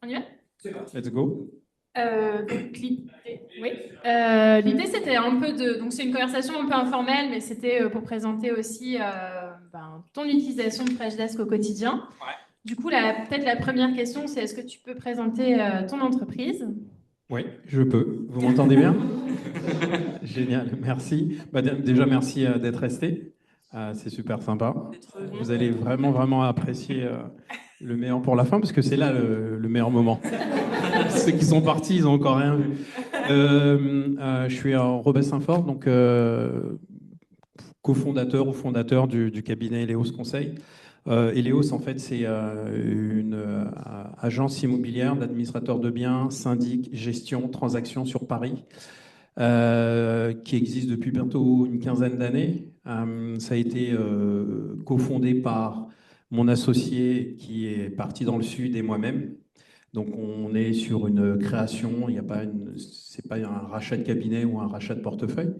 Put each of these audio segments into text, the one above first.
On y va? Let's go. Donc oui. L'idée, c'était un peu de... Donc, c'est une conversation un peu informelle, mais c'était pour présenter aussi ton utilisation de Freshdesk au quotidien. Du coup, peut-être la première question, c'est est-ce que tu peux présenter ton entreprise? Oui, je peux. Vous m'entendez bien? Génial, merci. Déjà, merci d'être resté. C'est super sympa. Vous allez vraiment, vraiment apprécier le meilleur pour la fin, parce que c'est là le meilleur moment. Ceux qui sont partis, ils n'ont encore rien vu. Je suis Robert Saint-Fort, donc cofondateur ou fondateur du cabinet Eleos Conseil. Eleos, en fait, c'est une agence immobilière d'administrateurs de biens, syndic, gestion, transactions sur Paris, qui existe depuis bientôt une quinzaine d'années. Ça a été cofondé par mon associé qui est parti dans le sud et moi-même. Donc on est sur une création, il n'y a pas c'est pas un rachat de cabinet ou un rachat de portefeuille.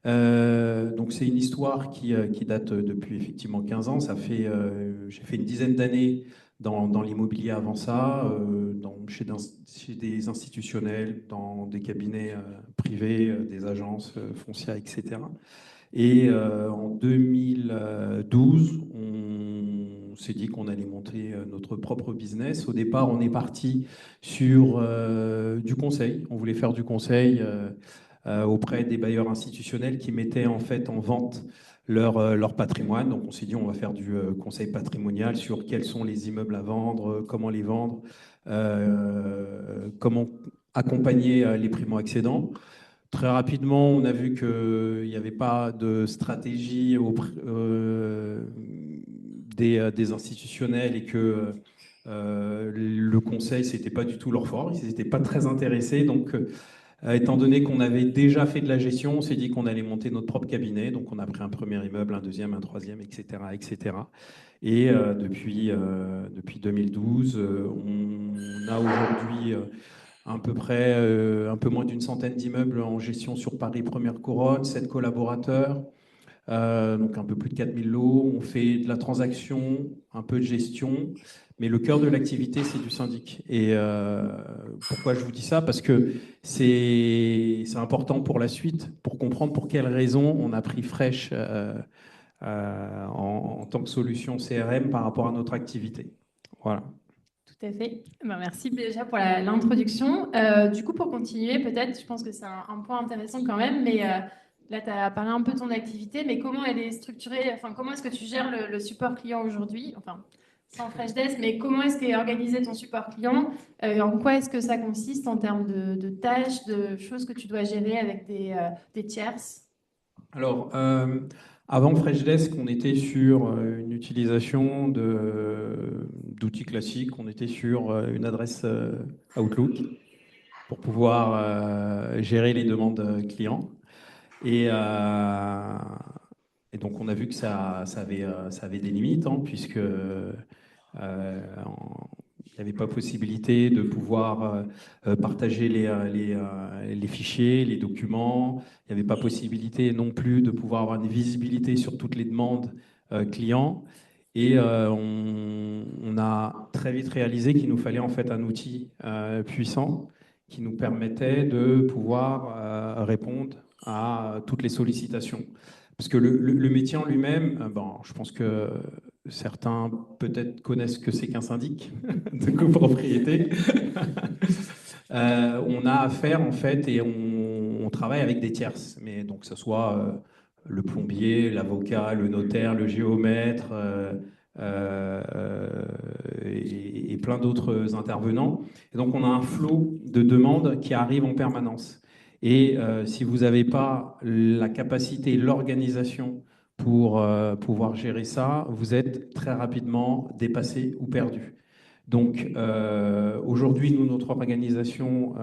Donc c'est une histoire qui date depuis effectivement 15 ans. J'ai fait une dizaine d'années dans l'immobilier avant ça, chez des institutionnels, dans des cabinets privés, des agences foncières, etc. Et en 2012, on s'est dit qu'on allait monter notre propre business. Au départ, on est parti sur du conseil. On voulait faire du conseil auprès des bailleurs institutionnels qui mettaient en fait en vente leur patrimoine. Donc on s'est dit on va faire du conseil patrimonial sur quels sont les immeubles à vendre, comment les vendre, comment accompagner les primo-accédants. Très rapidement, on a vu qu'il n'y avait pas de stratégie des institutionnels et que le conseil, ce n'était pas du tout leur fort. Ils n'étaient pas très intéressés. Donc, étant donné qu'on avait déjà fait de la gestion, on s'est dit qu'on allait monter notre propre cabinet. Donc, on a pris un premier immeuble, un deuxième, un troisième, etc., etc. Et depuis 2012, on a aujourd'hui à peu près un peu moins d'une centaine d'immeubles en gestion sur Paris Première Couronne, 7 collaborateurs, donc un peu plus de 4000 lots. On fait de la transaction, un peu de gestion, mais le cœur de l'activité, c'est du syndic. Et pourquoi je vous dis ça? Parce que c'est important pour la suite, pour comprendre pour quelles raisons on a pris Fresh en tant que solution CRM par rapport à notre activité. Voilà. Tout à fait. Merci déjà pour l'introduction. Du coup, pour continuer, peut-être, je pense que c'est un point intéressant quand même, mais là, tu as parlé un peu de ton activité, mais comment elle est structurée, enfin, comment est-ce que tu gères le support client aujourd'hui? Enfin, sans Freshdesk, mais comment est-ce qu'est organisé ton support client? En quoi est-ce que ça consiste en termes de tâches, de choses que tu dois gérer avec des tierces? Alors, avant Freshdesk, on était sur une utilisation d'outils classiques. On était sur une adresse Outlook pour pouvoir gérer les demandes clients. Et, euh, et donc, on a vu que ça avait des limites, hein, puisque il n'y avait pas possibilité de pouvoir partager les fichiers, les documents. Il n'y avait pas possibilité non plus de pouvoir avoir une visibilité sur toutes les demandes clients. Et on a très vite réalisé qu'il nous fallait en fait un outil puissant qui nous permettait de pouvoir répondre à toutes les sollicitations. Parce que le métier en lui-même, bon, je pense que certains peut-être connaissent ce que c'est qu'un syndic de copropriété. On a affaire en fait et on travaille avec des tierces, mais donc que ce soit le plombier, l'avocat, le notaire, le géomètre et plein d'autres intervenants. Et donc on a un flot de demandes qui arrivent en permanence. Et si vous n'avez pas la capacité, l'organisation pour pouvoir gérer ça, vous êtes très rapidement dépassé ou perdu. Donc aujourd'hui, nous, notre organisation,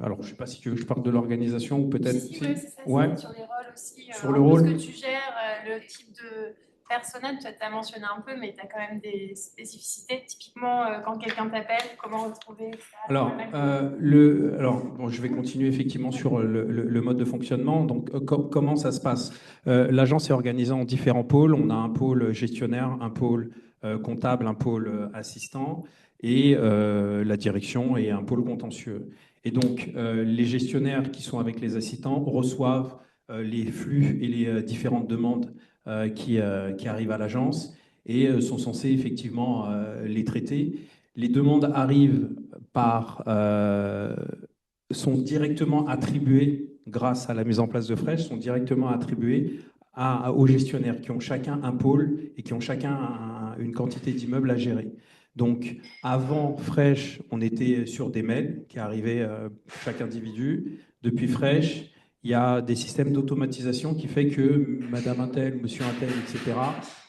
alors je ne sais pas si tu veux que je parle de l'organisation ou peut-être... Si, ouais, c'est ça, Ouais, c'est sur les rôles aussi, sur le un peu ce rôle. que tu gères, le type de personnel, tu as mentionné un peu, mais tu as quand même des spécificités. Typiquement, quand quelqu'un t'appelle, comment retrouver, etc. Alors bon, je vais continuer effectivement sur le mode de fonctionnement. Donc, comment ça se passe? L'agence est organisée en différents pôles. On a un pôle gestionnaire, un pôle comptable, un pôle assistant. et la direction et un pôle contentieux. Et donc, les gestionnaires qui sont avec les assistants reçoivent les flux et les différentes demandes qui arrivent à l'agence et sont censés effectivement les traiter. Les demandes arrivent sont directement attribuées, grâce à la mise en place de Fresh, sont directement attribuées aux gestionnaires qui ont chacun un pôle et qui ont chacun une quantité d'immeubles à gérer. Donc, avant Fresh, on était sur des mails qui arrivaient chaque individu. Depuis Fresh, il y a des systèmes d'automatisation qui fait que Madame Intel, Monsieur Intel, etc.,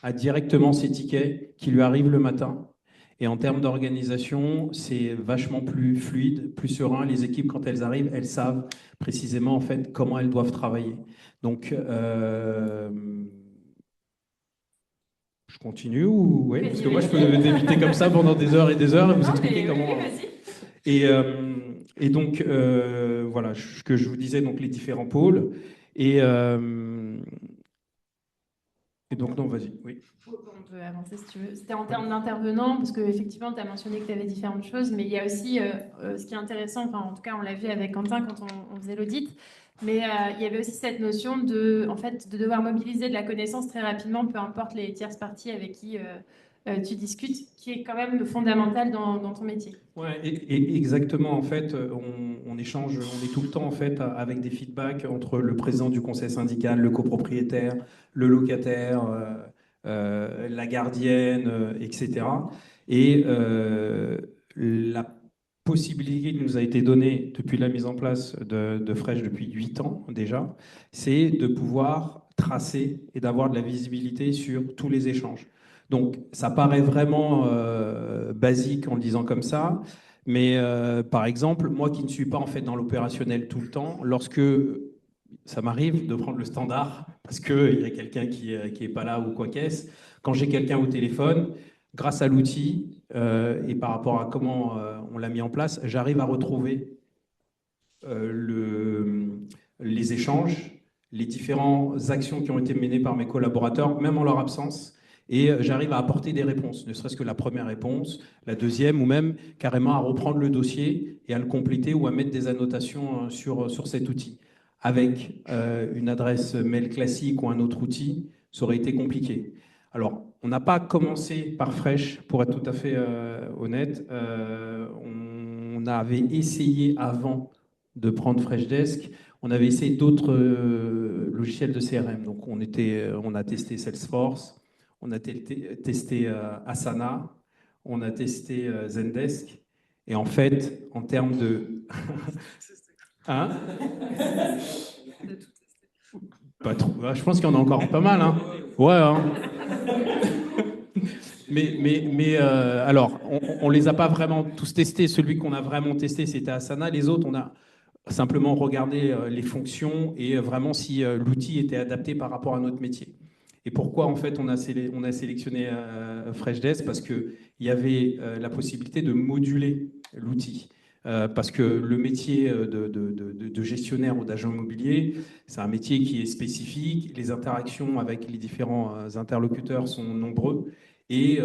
a directement ses tickets qui lui arrivent le matin. Et en termes d'organisation, c'est vachement plus fluide, plus serein. Les équipes, quand elles arrivent, elles savent précisément en fait comment elles doivent travailler. Donc, je continue ou ouais, parce que moi je peux éviter comme ça pendant des heures et des heures et vous expliquer comment. Et donc voilà ce que je vous disais, donc les différents pôles et donc non, vas-y, oui. On peut avancer si tu veux. C'était en termes d'intervenants, parce qu'effectivement, tu as mentionné que tu avais différentes choses, mais il y a aussi ce qui est intéressant, enfin, en tout cas, on l'a vu avec Quentin quand on faisait l'audit, mais il y avait aussi cette notion en fait, de devoir mobiliser de la connaissance très rapidement, peu importe les tierces parties avec qui tu discutes, qui est quand même fondamental dans ton métier. Ouais, et exactement. En fait, on échange, on est tout le temps en fait avec des feedbacks entre le président du conseil syndical, le copropriétaire, le locataire, la gardienne, etc. Et la possibilité qui nous a été donnée depuis la mise en place de Fresh depuis 8 ans déjà, c'est de pouvoir tracer et d'avoir de la visibilité sur tous les échanges. Donc, ça paraît vraiment basique en le disant comme ça, mais par exemple, moi qui ne suis pas en fait dans l'opérationnel tout le temps, lorsque ça m'arrive de prendre le standard parce qu'il y a quelqu'un qui est pas là ou quoi qu'est-ce, quand j'ai quelqu'un au téléphone, grâce à l'outil et par rapport à comment on l'a mis en place, j'arrive à retrouver les échanges, les différentes actions qui ont été menées par mes collaborateurs, même en leur absence, et j'arrive à apporter des réponses, ne serait-ce que la première réponse, la deuxième, ou même carrément à reprendre le dossier et à le compléter ou à mettre des annotations sur cet outil. Avec une adresse mail classique ou un autre outil, ça aurait été compliqué. Alors, on n'a pas commencé par Fresh, pour être tout à fait honnête. On avait essayé avant de prendre Freshdesk. On avait essayé d'autres logiciels de CRM. Donc, on a testé Salesforce, on a testé Asana, on a testé Zendesk. Et en fait, en termes de... Hein? Pas trop. Je pense qu'il y en a encore pas mal. Hein. Ouais. Hein. Mais alors, on les a pas vraiment tous testés. Celui qu'on a vraiment testé, c'était Asana. Les autres, on a simplement regardé les fonctions et vraiment si l'outil était adapté par rapport à notre métier. Et pourquoi en fait on a sélectionné Freshdesk? Parce qu'il y avait la possibilité de moduler l'outil. Parce que le métier de gestionnaire ou d'agent immobilier, c'est un métier qui est spécifique. Les interactions avec les différents interlocuteurs sont nombreux. Et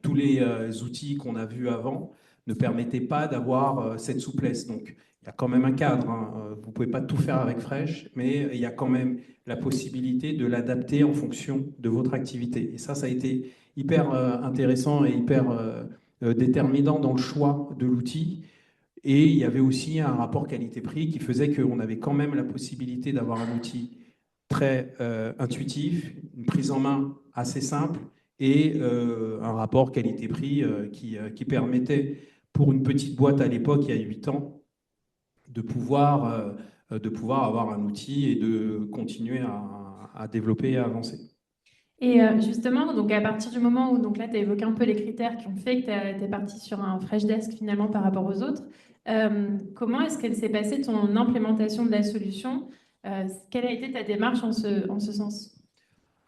tous les outils qu'on a vus avant ne permettaient pas d'avoir cette souplesse. Donc, il y a quand même un cadre. Hein. Vous ne pouvez pas tout faire avec Fresh, mais il y a quand même la possibilité de l'adapter en fonction de votre activité. Et ça a été hyper intéressant et hyper déterminant dans le choix de l'outil. Et il y avait aussi un rapport qualité-prix qui faisait qu'on avait quand même la possibilité d'avoir un outil très intuitif, une prise en main assez simple et un rapport qualité-prix qui permettait, pour une petite boîte à l'époque, il y a 8 ans, de pouvoir avoir un outil et de continuer à développer et à avancer. Et justement, donc à partir du moment où donc là, tu as évoqué un peu les critères qui ont fait que tu es parti sur un Freshdesk finalement par rapport aux autres, comment est-ce qu'elle s'est passée ton implémentation de la solution? Quelle a été ta démarche en ce sens?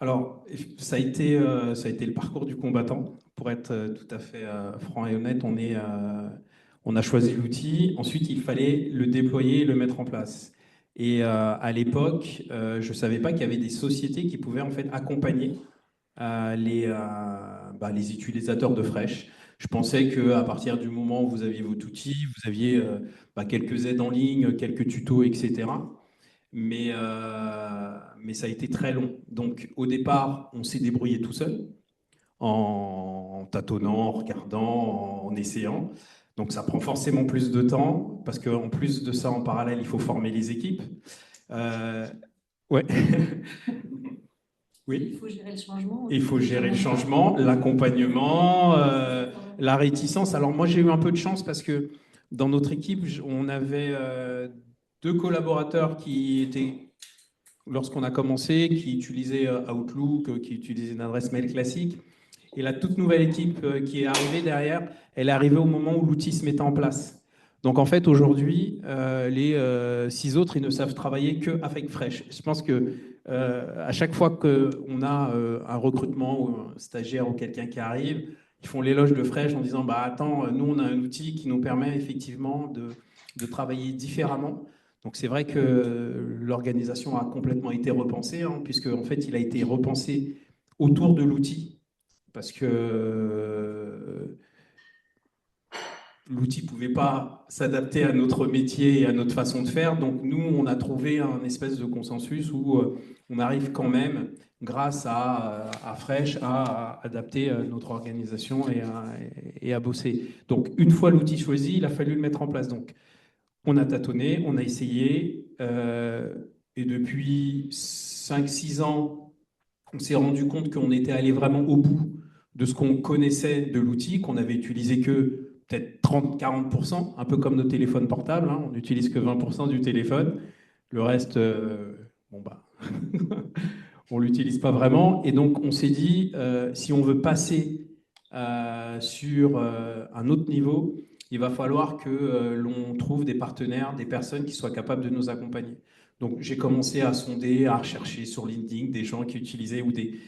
Alors, ça a été le parcours du combattant. Pour être tout à fait franc et honnête, on a choisi l'outil. Ensuite, il fallait le déployer et le mettre en place. Et à l'époque, je ne savais pas qu'il y avait des sociétés qui pouvaient en fait accompagner les utilisateurs de Fresh. Je pensais qu'à partir du moment où vous aviez votre outil, vous aviez quelques aides en ligne, quelques tutos, etc. Mais ça a été très long. Donc au départ, on s'est débrouillé tout seul, en tâtonnant, en regardant, en essayant. Donc ça prend forcément plus de temps, parce qu'en plus de ça, en parallèle, il faut former les équipes. Ouais. Oui. Il faut gérer le changement. Il faut gérer le changement, l'accompagnement, la réticence. Alors moi, j'ai eu un peu de chance parce que dans notre équipe, on avait deux collaborateurs qui étaient, lorsqu'on a commencé, qui utilisaient Outlook, qui utilisaient une adresse mail classique. Et la toute nouvelle équipe qui est arrivée derrière, elle est arrivée au moment où l'outil se mettait en place. Donc en fait, aujourd'hui, les 6 autres, ils ne savent travailler qu'avec Fresh. Je pense que à chaque fois qu'on a un recrutement ou un stagiaire ou quelqu'un qui arrive, ils font l'éloge de Fresh en disant bah attends, nous on a un outil qui nous permet effectivement de travailler différemment. Donc c'est vrai que l'organisation a complètement été repensée, hein, puisque en fait il a été repensé autour de l'outil, parce que l'outil ne pouvait pas s'adapter à notre métier et à notre façon de faire. Donc nous, on a trouvé un espèce de consensus où on arrive quand même, grâce à Fresh, à adapter notre organisation et à bosser. Donc une fois l'outil choisi, il a fallu le mettre en place. Donc on a tâtonné, on a essayé, et depuis 5-6 ans, on s'est rendu compte qu'on était allé vraiment au bout de ce qu'on connaissait de l'outil, qu'on avait utilisé que peut-être 30-40%, un peu comme nos téléphones portables, hein, on n'utilise que 20% du téléphone. Le reste, on ne l'utilise pas vraiment. Et donc, on s'est dit, si on veut passer sur un autre niveau, il va falloir que l'on trouve des partenaires, des personnes qui soient capables de nous accompagner. Donc, j'ai commencé à sonder, à rechercher sur LinkedIn des gens qui utilisaient, ou des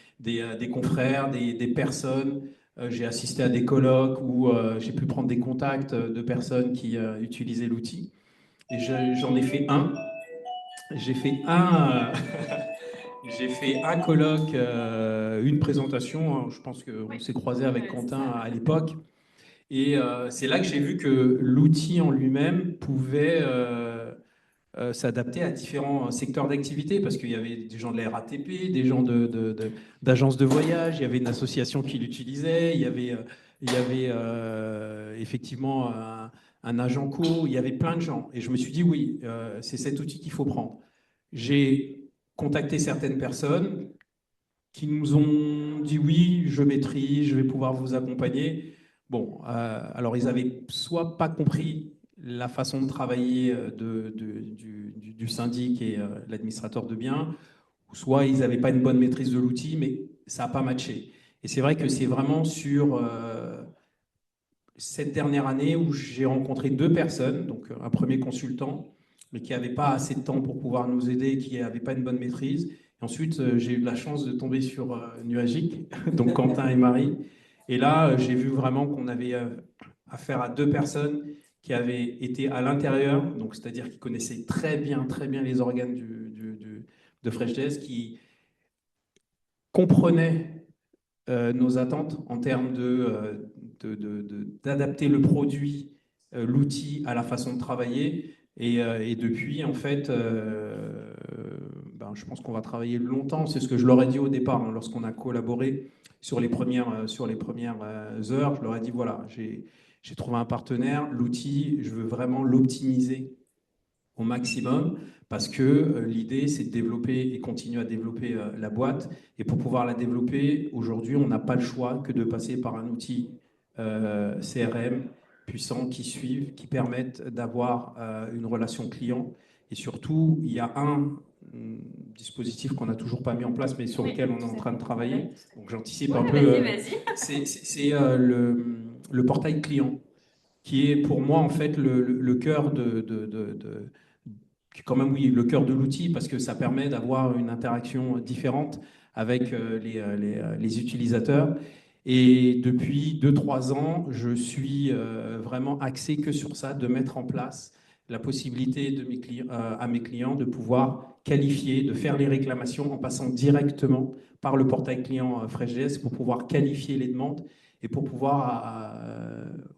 confrères, des personnes. J'ai assisté à des colloques où j'ai pu prendre des contacts de personnes qui utilisaient l'outil. Et j'en ai fait un. J'ai fait un, j'ai fait un colloque, une présentation. Je pense qu'on s'est croisé avec Quentin à l'époque. Et c'est là que j'ai vu que l'outil en lui-même pouvait s'adapter à différents secteurs d'activité, parce qu'il y avait des gens de la RATP, des gens d'agences de voyage, il y avait une association qui l'utilisait, il y avait effectivement un agent co, il y avait plein de gens. Et je me suis dit, oui, c'est cet outil qu'il faut prendre. J'ai contacté certaines personnes qui nous ont dit, oui, je maîtrise, je vais pouvoir vous accompagner. Bon, alors ils avaient soit pas compris la façon de travailler du syndic et l'administrateur de biens, soit ils n'avaient pas une bonne maîtrise de l'outil, mais ça n'a pas matché. Et c'est vrai que c'est vraiment sur cette dernière année où j'ai rencontré deux personnes, donc un premier consultant, mais qui n'avait pas assez de temps pour pouvoir nous aider, qui n'avait pas une bonne maîtrise. Et ensuite, j'ai eu de la chance de tomber sur Nuagic, donc Quentin et Marie. Et là, j'ai vu vraiment qu'on avait affaire à deux personnes qui avaient été à l'intérieur, donc c'est-à-dire qui connaissaient très bien les organes de FreshDesk, qui comprenaient nos attentes en termes d'adapter le produit, l'outil à la façon de travailler. Et depuis, en fait, je pense qu'on va travailler longtemps. C'est ce que je leur ai dit au départ, hein, lorsqu'on a collaboré sur les premières heures. Je leur ai dit, voilà, j'ai trouvé un partenaire, l'outil, je veux vraiment l'optimiser au maximum, parce que l'idée, c'est de développer et continuer à développer la boîte. Et pour pouvoir la développer, aujourd'hui, on n'a pas le choix que de passer par un outil CRM puissant qui suivent, qui permettent d'avoir une relation client. Et surtout, il y a un dispositif qu'on n'a toujours pas mis en place, mais sur lequel on est en train de travailler. Donc j'anticipe un peu. C'est le portail client, qui est pour moi en fait le cœur quand même, oui, le cœur de l'outil, parce que ça permet d'avoir une interaction différente avec les utilisateurs. Et depuis 2-3 ans, je suis vraiment axé que sur ça, de mettre en place la possibilité à mes clients de pouvoir qualifier, de faire les réclamations en passant directement par le portail client FreshDesk pour pouvoir qualifier les demandes et pour pouvoir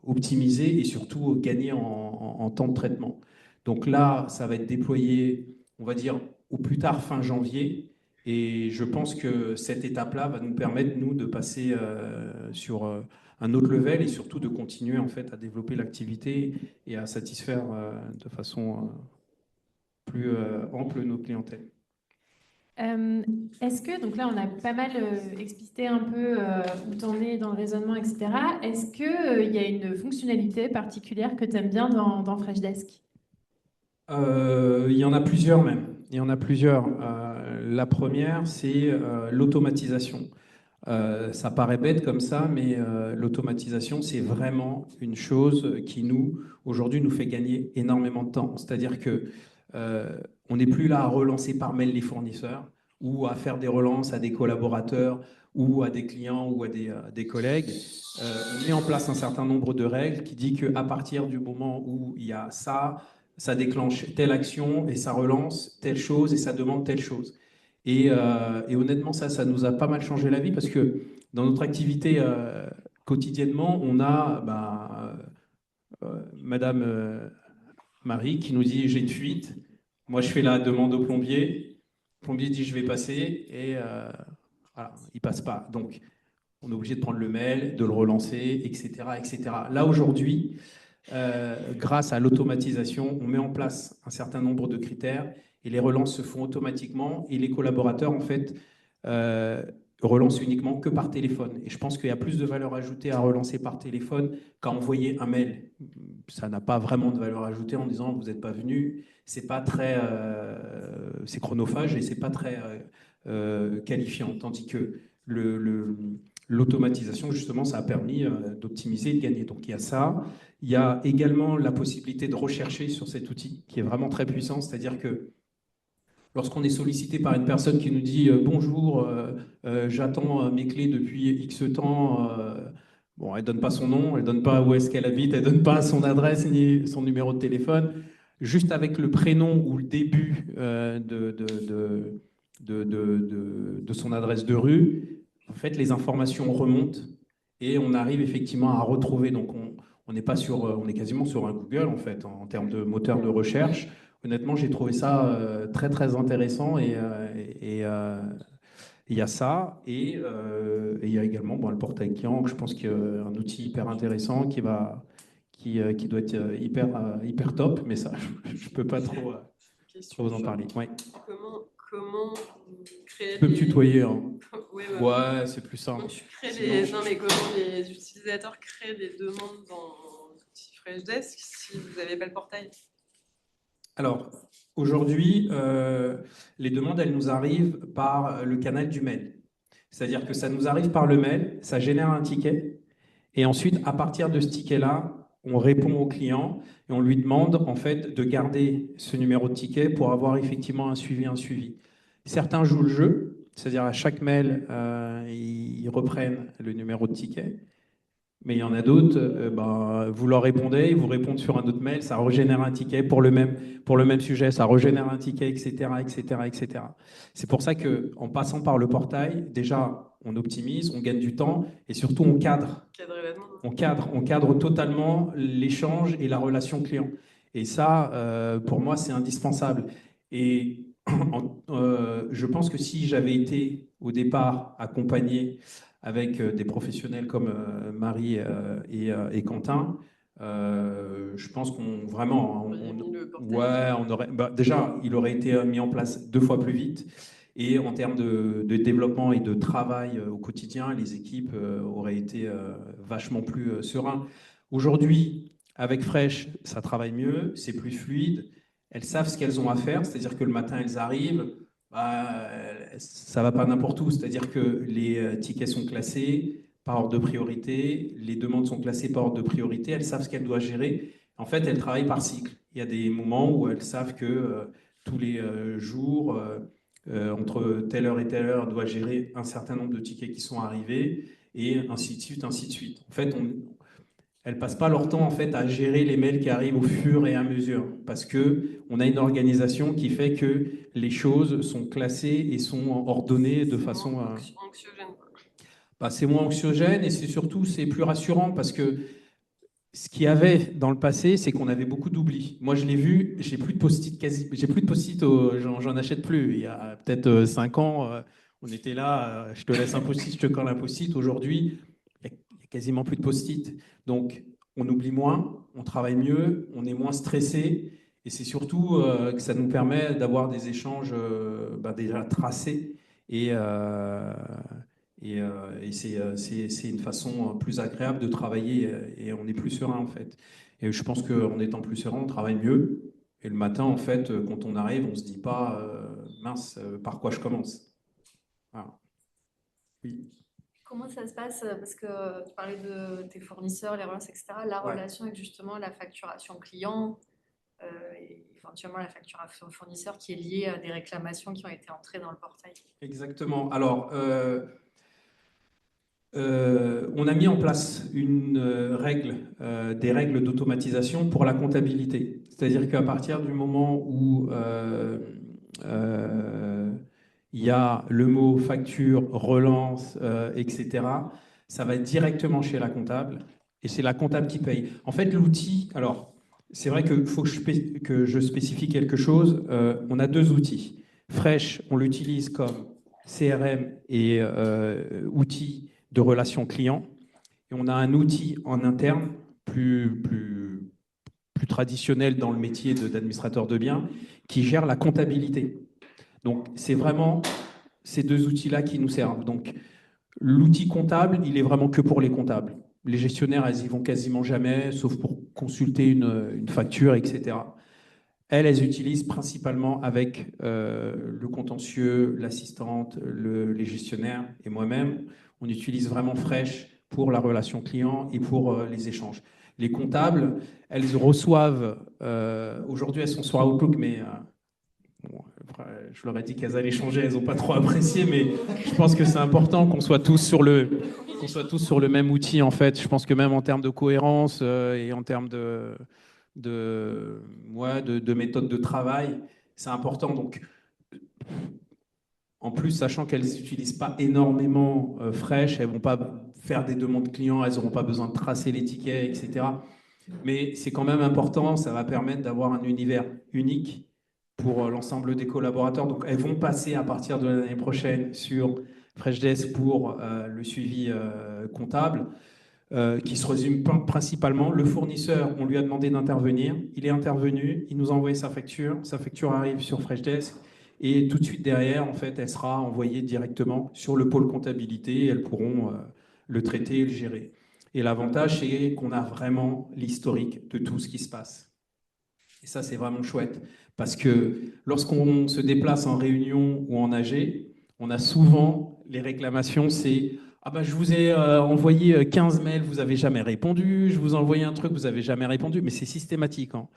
optimiser et surtout gagner en temps de traitement. Donc là, ça va être déployé, on va dire, au plus tard fin janvier. Et je pense que cette étape-là va nous permettre, nous, de passer sur un autre level et surtout de continuer en fait à développer l'activité et à satisfaire de façon plus ample nos clientèles. Est-ce que, donc là, on a pas mal explicité un peu où tu en es dans le raisonnement, etc. Est-ce qu'il y a une fonctionnalité particulière que tu aimes bien dans Freshdesk? Il y en a plusieurs même. Il y en a plusieurs. La première, c'est l'automatisation. Ça paraît bête comme ça, mais l'automatisation, c'est vraiment une chose qui nous, aujourd'hui, nous fait gagner énormément de temps. C'est-à-dire que on n'est plus là à relancer par mail les fournisseurs ou à faire des relances à des collaborateurs ou à des clients ou à des collègues. On met en place un certain nombre de règles qui dit qu'à partir du moment où il y a ça, ça déclenche telle action et ça relance telle chose et ça demande telle chose. Et honnêtement, ça nous a pas mal changé la vie parce que dans notre activité quotidiennement, on a Madame Marie qui nous dit j'ai une fuite. Moi, je fais la demande au plombier. Le plombier dit je vais passer et voilà, il passe pas. Donc, on est obligé de prendre le mail, de le relancer, etc., etc. Là aujourd'hui, grâce à l'automatisation, on met en place un certain nombre de critères et les relances se font automatiquement et les collaborateurs, en fait, relancent uniquement que par téléphone. Et je pense qu'il y a plus de valeur ajoutée à relancer par téléphone qu'à envoyer un mail. Ça n'a pas vraiment de valeur ajoutée en disant vous n'êtes pas venu. C'est pas très, c'est chronophage et c'est pas très qualifiant. Tandis que l'automatisation, justement, ça a permis d'optimiser et de gagner. Donc il y a ça. Il y a également la possibilité de rechercher sur cet outil qui est vraiment très puissant, c'est-à-dire que lorsqu'on est sollicité par une personne qui nous dit bonjour, j'attends mes clés depuis X temps, bon, elle ne donne pas son nom, elle ne donne pas où est-ce qu'elle habite, elle ne donne pas son adresse ni son numéro de téléphone, juste avec le prénom ou le début de son adresse de rue, en fait, les informations remontent et on arrive effectivement à retrouver. Donc, on n'est pas sur, on est quasiment sur un Google en fait en termes de moteur de recherche. Honnêtement, j'ai trouvé ça très très intéressant et il y a ça et il y a également bon, le portail client. Je pense qu'il y a un outil hyper intéressant qui doit être hyper top, mais ça, je peux pas trop vous en parler. Ouais. Comment créer tu peux me tutoyer. Hein. Oui, ouais, c'est plus simple. Non, mais comment les utilisateurs créent des demandes dans l'outil Freshdesk si vous n'avez pas le portail? Alors, aujourd'hui, les demandes, elles nous arrivent par le canal du mail. C'est-à-dire que ça nous arrive par le mail, ça génère un ticket, et ensuite, à partir de ce ticket-là, on répond au client et on lui demande en fait de garder ce numéro de ticket pour avoir effectivement un suivi. Certains jouent le jeu, c'est-à-dire à chaque mail, ils reprennent le numéro de ticket. Mais il y en a d'autres, vous leur répondez, ils vous répondent sur un autre mail, ça régénère un ticket pour le même sujet, ça régénère un ticket, etc., etc., etc. C'est pour ça qu'en passant par le portail, déjà, on optimise, on gagne du temps et surtout on cadre. On cadre totalement l'échange et la relation client. Et ça, pour moi, c'est indispensable. Et je pense que si j'avais été au départ accompagné avec des professionnels comme Marie et Quentin, je pense qu'on vraiment, on aurait, déjà, il aurait été mis en place 2 fois plus vite. Et en termes de développement et de travail au quotidien, les équipes auraient été vachement plus sereins. Aujourd'hui, avec Fresh, ça travaille mieux, c'est plus fluide. Elles savent ce qu'elles ont à faire, c'est-à-dire que le matin, elles arrivent. Ça va pas n'importe où, c'est-à-dire que les tickets sont classés par ordre de priorité, les demandes sont classées par ordre de priorité, elles savent ce qu'elles doivent gérer. En fait, elles travaillent par cycle. Il y a des moments où elles savent que tous les jours, entre telle heure et telle heure, elles doivent gérer un certain nombre de tickets qui sont arrivés, et ainsi de suite, ainsi de suite. En fait, elles passent pas leur temps en fait à gérer les mails qui arrivent au fur et à mesure parce que on a une organisation qui fait que les choses sont classées et sont ordonnées de façon anxiogène. Bah, c'est moins anxiogène et c'est plus rassurant parce que ce qu'il y avait dans le passé, c'est qu'on avait beaucoup d'oublis. Moi, je l'ai vu, j'ai plus de post-it j'ai plus de post-it, j'en achète plus. Il y a peut-être 5 ans, on était là, je te laisse un post-it, je te colle un post-it. Aujourd'hui, il y a quasiment plus de post-it. Donc, on oublie moins, on travaille mieux, on est moins stressé. Et c'est surtout que ça nous permet d'avoir des échanges déjà tracés et, c'est une façon plus agréable de travailler et on est plus serein en fait. Et je pense qu'en étant plus serein, on travaille mieux. Et le matin, en fait, quand on arrive, on ne se dit pas mince, par quoi je commence. Voilà. Oui. Comment ça se passe? Parce que tu parlais de tes fournisseurs, les relances, etc. La Ouais. relation avec justement la facturation client et éventuellement la facturation fournisseur qui est liée à des réclamations qui ont été entrées dans le portail. Exactement. Alors, on a mis en place des règles d'automatisation pour la comptabilité. C'est-à-dire qu'à partir du moment où il y a le mot facture, relance, etc., ça va être directement chez la comptable et c'est la comptable qui paye. En fait, l'outil, alors, c'est vrai qu'il faut que je spécifie quelque chose. On a 2 outils. Fresh, on l'utilise comme CRM et outil de relations clients. Et on a un outil en interne plus traditionnel dans le métier d'administrateur de biens qui gère la comptabilité. Donc, c'est vraiment ces 2 outils-là qui nous servent. Donc, l'outil comptable, il est vraiment que pour les comptables. Les gestionnaires, elles y vont quasiment jamais, sauf pour consulter une facture, etc. Elles utilisent principalement avec le contentieux, l'assistante, les gestionnaires et moi-même. On utilise vraiment Fresh pour la relation client et pour les échanges. Les comptables, elles reçoivent, aujourd'hui elles sont sur Outlook, mais bon, je leur ai dit qu'elles allaient changer, elles n'ont pas trop apprécié, mais je pense que c'est important qu'on soit tous sur le même outil en fait. Je pense que même en termes de cohérence et en termes de méthode de travail, c'est important. Donc, en plus, sachant qu'elles n'utilisent pas énormément Fresh, elles ne vont pas faire des demandes clients, elles n'auront pas besoin de tracer les tickets, etc. Mais c'est quand même important, ça va permettre d'avoir un univers unique pour l'ensemble des collaborateurs. Donc, elles vont passer à partir de l'année prochaine sur Freshdesk pour le suivi comptable. Qui se résume principalement. Le fournisseur, on lui a demandé d'intervenir, il est intervenu, il nous a envoyé sa facture arrive sur Freshdesk, et tout de suite derrière, en fait, elle sera envoyée directement sur le pôle comptabilité, et elles pourront le traiter et le gérer. Et l'avantage, c'est qu'on a vraiment l'historique de tout ce qui se passe. Et ça, c'est vraiment chouette, parce que lorsqu'on se déplace en réunion ou en AG, on a souvent les réclamations, c'est ah bah, je vous ai envoyé 15 mails, vous n'avez jamais répondu. Je vous ai envoyé un truc, vous n'avez jamais répondu. Mais c'est systématique. Hein.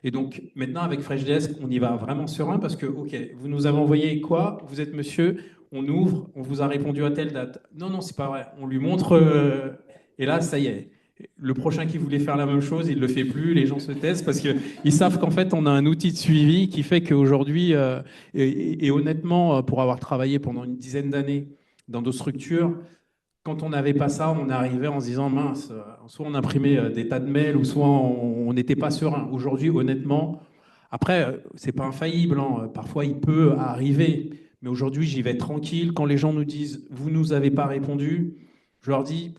Et donc, maintenant, avec Freshdesk, on y va vraiment serein parce que, OK, vous nous avez envoyé quoi? Vous êtes monsieur, on ouvre, on vous a répondu à telle date. Non, non, c'est pas vrai. On lui montre, et là, ça y est. Le prochain qui voulait faire la même chose, il ne le fait plus. Les gens se taisent parce qu'ils savent qu'en fait, on a un outil de suivi qui fait qu'aujourd'hui, et honnêtement, pour avoir travaillé pendant une dizaine d'années dans d'autres structures, quand on n'avait pas ça, on arrivait en se disant mince, soit on imprimait des tas de mails, ou soit on n'était pas serein. Aujourd'hui, honnêtement, après, c'est pas infaillible, hein. Parfois il peut arriver, mais aujourd'hui j'y vais tranquille. Quand les gens nous disent vous nous avez pas répondu, je leur dis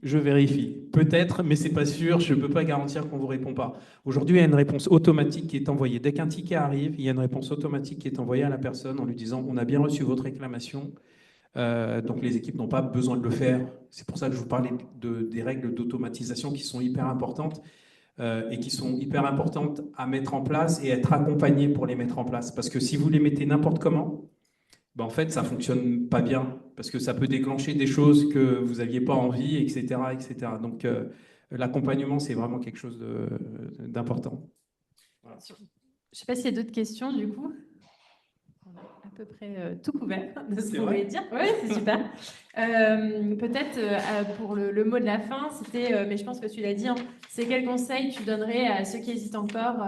je vérifie. Peut-être, mais c'est pas sûr, je ne peux pas garantir qu'on vous répond pas. Aujourd'hui, il y a une réponse automatique qui est envoyée. Dès qu'un ticket arrive, il y a une réponse automatique qui est envoyée à la personne en lui disant on a bien reçu votre réclamation. Donc les équipes n'ont pas besoin de le faire. C'est pour ça que je vous parlais des règles d'automatisation qui sont hyper importantes et qui sont hyper importantes à mettre en place et être accompagnées pour les mettre en place. Parce que si vous les mettez n'importe comment, ben en fait, ça ne fonctionne pas bien. Parce que ça peut déclencher des choses que vous n'aviez pas envie, etc. etc. Donc l'accompagnement, c'est vraiment quelque chose d'important. Voilà. Je ne sais pas s'il y a d'autres questions du coup. On a à peu près tout couvert de ce qu'on voulait dire. Oui, c'est super. Peut-être pour le mot de la fin, c'était, mais je pense que tu l'as dit, hein, c'est quel conseil tu donnerais à ceux qui hésitent encore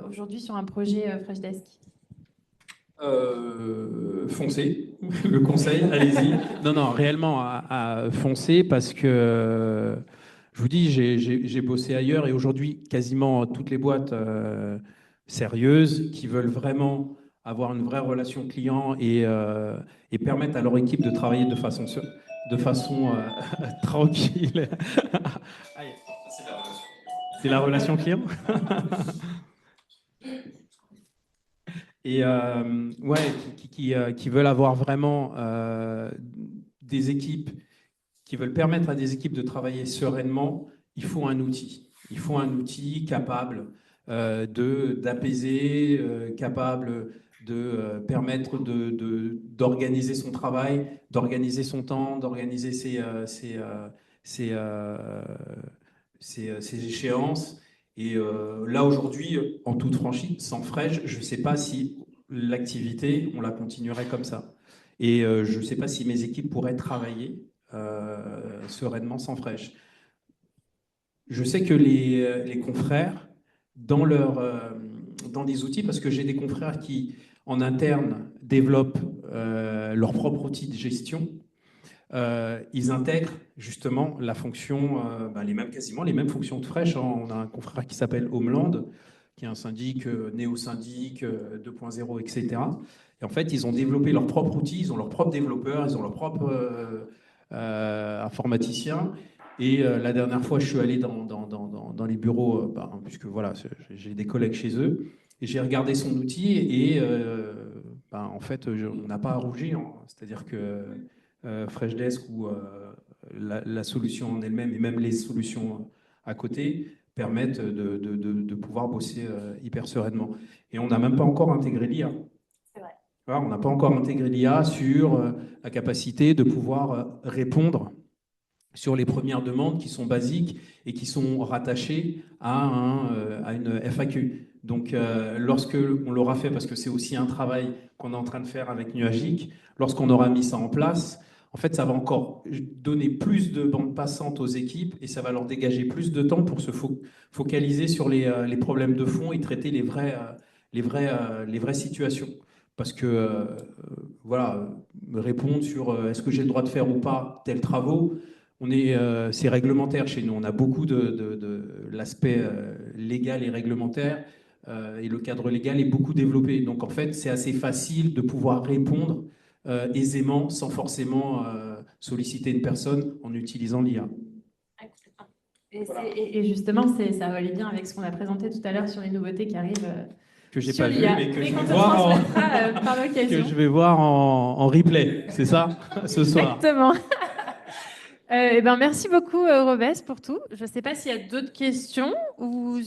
aujourd'hui sur un projet Freshdesk? Foncez, le conseil, allez-y. Non, non, réellement, foncez parce que, je vous dis, j'ai bossé ailleurs et aujourd'hui, quasiment toutes les boîtes sérieuses qui veulent vraiment avoir une vraie relation client et permettre à leur équipe de travailler de façon tranquille. Aïe, c'est la relation client. Et ouais, qui veulent avoir vraiment des équipes, qui veulent permettre à des équipes de travailler sereinement, il faut un outil. Il faut un outil capable d'apaiser, capable de permettre d'organiser son travail, d'organiser son temps, d'organiser ses échéances. Et là, aujourd'hui, en toute franchise, sans Fresh, je ne sais pas si l'activité, on la continuerait comme ça. Et je ne sais pas si mes équipes pourraient travailler sereinement sans Fresh. Je sais que les confrères, dans des outils, parce que j'ai des confrères qui, en interne, développent leur propre outil de gestion, ils intègrent justement la fonction, quasiment les mêmes fonctions de Fresh. On a un confrère qui s'appelle Homeland, qui est un syndic, néo-syndic 2.0, etc. Et en fait, ils ont développé leur propre outil, ils ont leurs propres développeurs, ils ont leurs propres informaticiens. Et la dernière fois, je suis allé dans les bureaux, puisque voilà, j'ai des collègues chez eux, et j'ai regardé son outil et en fait, on n'a pas à rougir. C'est-à-dire que Freshdesk ou la solution en elle-même et même les solutions à côté permettent de pouvoir bosser hyper sereinement. Et on n'a même pas encore intégré l'IA. C'est vrai. Voilà, on n'a pas encore intégré l'IA sur la capacité de pouvoir répondre sur les premières demandes qui sont basiques et qui sont rattachées à une FAQ. Donc, lorsque on l'aura fait, parce que c'est aussi un travail qu'on est en train de faire avec Nuagic, lorsqu'on aura mis ça en place, en fait, ça va encore donner plus de bandes passantes aux équipes et ça va leur dégager plus de temps pour se focaliser sur les problèmes de fond et traiter les vraies situations. Parce que, voilà, répondre sur est-ce que j'ai le droit de faire ou pas tels travaux, c'est réglementaire chez nous. On a beaucoup de l'aspect légal et réglementaire et le cadre légal est beaucoup développé. Donc en fait, c'est assez facile de pouvoir répondre aisément sans forcément solliciter une personne en utilisant l'IA. Voilà. Et justement, ça va aller bien avec ce qu'on a présenté tout à l'heure sur les nouveautés qui arrivent. Que j'ai pas vu, mais que je vais voir par l'occasion. Que je vais voir en replay, c'est ça, ce soir. Exactement. Merci beaucoup, Robès, pour tout. Je ne sais pas s'il y a d'autres questions ou...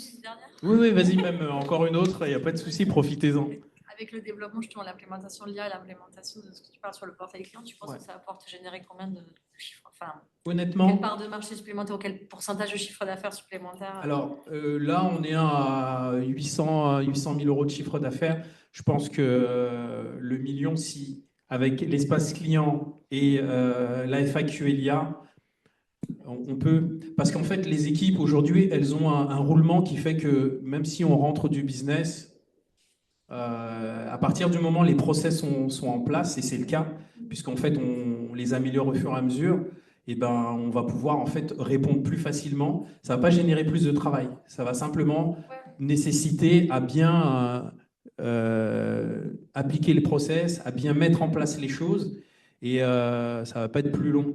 Oui, vas-y, même encore une autre, il n'y a pas de souci, profitez-en. Avec le développement, justement, l'implémentation de l'IA et l'implémentation de ce que tu parles sur le portail client, tu penses que ça apporte générer combien de chiffres? Enfin, honnêtement, quelle part de marché supplémentaire ou quel pourcentage de chiffre d'affaires supplémentaire? Alors là, on est à 800 000 euros de chiffre d'affaires. Je pense que le million, si avec l'espace client et la FAQ et l'IA, on peut, parce qu'en fait, les équipes aujourd'hui, elles ont un roulement qui fait que même si on rentre du business, à partir du moment où les process sont en place, et c'est le cas, puisqu'en fait, on les améliore au fur et à mesure, et on va pouvoir en fait répondre plus facilement. Ça va pas générer plus de travail, ça va simplement nécessiter à bien appliquer le process, à bien mettre en place les choses, et ça va pas être plus long.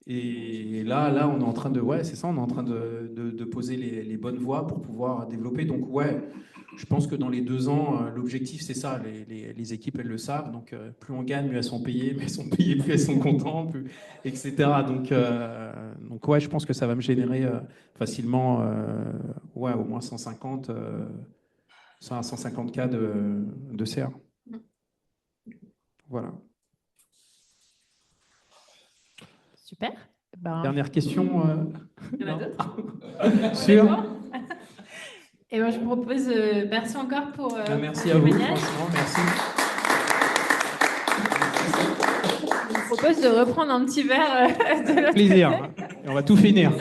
Et là, on est en train de, c'est ça, on est en train de poser les bonnes voies pour pouvoir développer. Donc je pense que dans les 2 ans, l'objectif c'est ça. Les équipes elles le savent. Donc plus on gagne, mieux elles sont payées, plus elles sont contentes, etc. Donc je pense que ça va me générer facilement, au moins 150 cas de CR. Voilà. Super. Dernière question. Il y en a d'autres Sûr. Et je vous propose, merci encore pour. Merci à vous, franchement, merci. Je vous propose de reprendre un petit verre de l'autre Plaisir. Et on va tout finir.